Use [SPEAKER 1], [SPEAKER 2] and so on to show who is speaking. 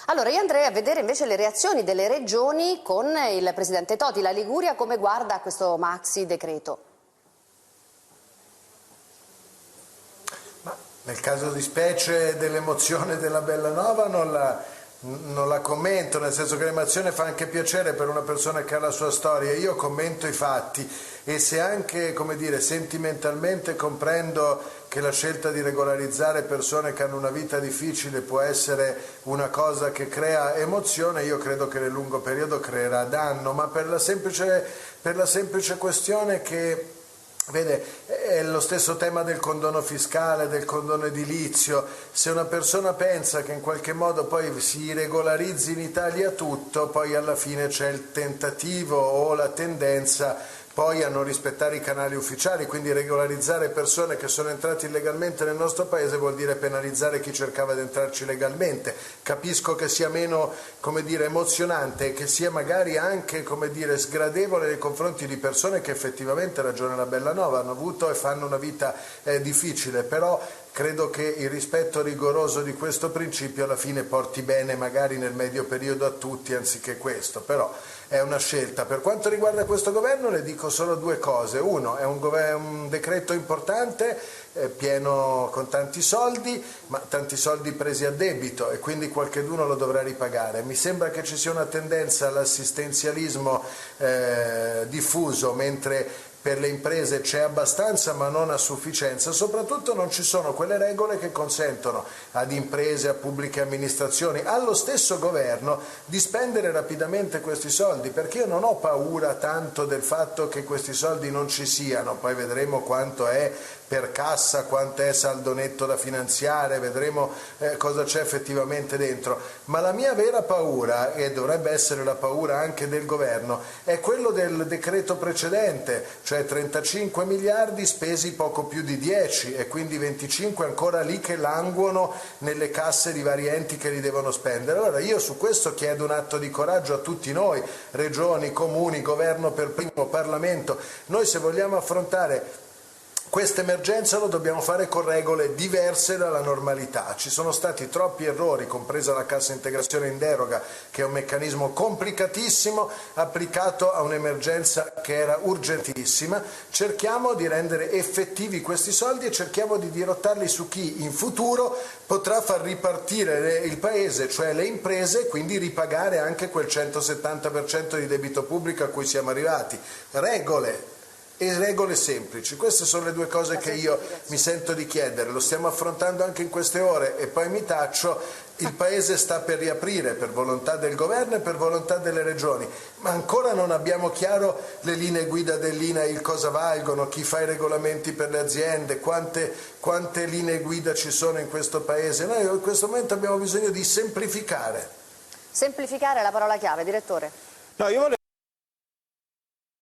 [SPEAKER 1] Allora io andrei a vedere invece le reazioni delle regioni con il Presidente Toti. La Liguria come guarda a questo maxi decreto?
[SPEAKER 2] Ma nel caso di specie dell'emozione della Bellanova non la commento, nel senso che l'emozione fa anche piacere per una persona che ha la sua storia. Io commento i fatti e se anche, come dire, sentimentalmente comprendo che la scelta di regolarizzare persone che hanno una vita difficile può essere una cosa che crea emozione, io credo che nel lungo periodo creerà danno, ma per la semplice questione che, vede, è lo stesso tema del condono fiscale, del condono edilizio. Se una persona pensa che in qualche modo poi si regolarizzi in Italia tutto, poi alla fine c'è il tentativo o la tendenza poi a non rispettare i canali ufficiali, quindi regolarizzare persone che sono entrate illegalmente nel nostro paese vuol dire penalizzare chi cercava di entrarci legalmente. Capisco che sia meno, come dire, emozionante e che sia magari anche, come dire, sgradevole nei confronti di persone che effettivamente, ragione la Bellanova, hanno avuto e fanno una vita difficile, però credo che il rispetto rigoroso di questo principio alla fine porti bene magari nel medio periodo a tutti anziché questo, però è una scelta. Per quanto riguarda questo governo le dico solo due cose: uno, è un decreto importante, pieno con tanti soldi, ma tanti soldi presi a debito e quindi qualcheduno lo dovrà ripagare. Mi sembra che ci sia una tendenza all'assistenzialismo diffuso, mentre per le imprese c'è abbastanza ma non a sufficienza, soprattutto non ci sono quelle regole che consentono ad imprese, a pubbliche amministrazioni, allo stesso governo di spendere rapidamente questi soldi, perché io non ho paura tanto del fatto che questi soldi non ci siano, poi vedremo quanto è per cassa, quanto è saldo netto da finanziare, vedremo cosa c'è effettivamente dentro, ma la mia vera paura, e dovrebbe essere la paura anche del governo, è quello del decreto precedente, cioè 35 miliardi spesi poco più di 10 e quindi 25 ancora lì che languono nelle casse di vari enti che li devono spendere. Allora io su questo chiedo un atto di coraggio a tutti noi, regioni, comuni, governo per primo, Parlamento. Noi se vogliamo affrontare questa emergenza lo dobbiamo fare con regole diverse dalla normalità. Ci sono stati troppi errori, compresa la cassa integrazione in deroga, che è un meccanismo complicatissimo applicato a un'emergenza che era urgentissima. Cerchiamo di rendere effettivi questi soldi e cerchiamo di dirottarli su chi in futuro potrà far ripartire il paese, cioè le imprese, e quindi ripagare anche quel 170% di debito pubblico a cui siamo arrivati. Regole e regole semplici, queste sono le due cose che io mi sento di chiedere. Lo stiamo affrontando anche in queste ore e poi mi taccio. Il paese sta per riaprire per volontà del governo e per volontà delle regioni, ma ancora non abbiamo chiaro le linee guida dell'INAIL cosa valgono, chi fa i regolamenti per le aziende, quante linee guida ci sono in questo paese. Noi in questo momento abbiamo bisogno di semplificare.
[SPEAKER 1] Semplificare è la parola chiave, direttore.
[SPEAKER 3] No, io vorrei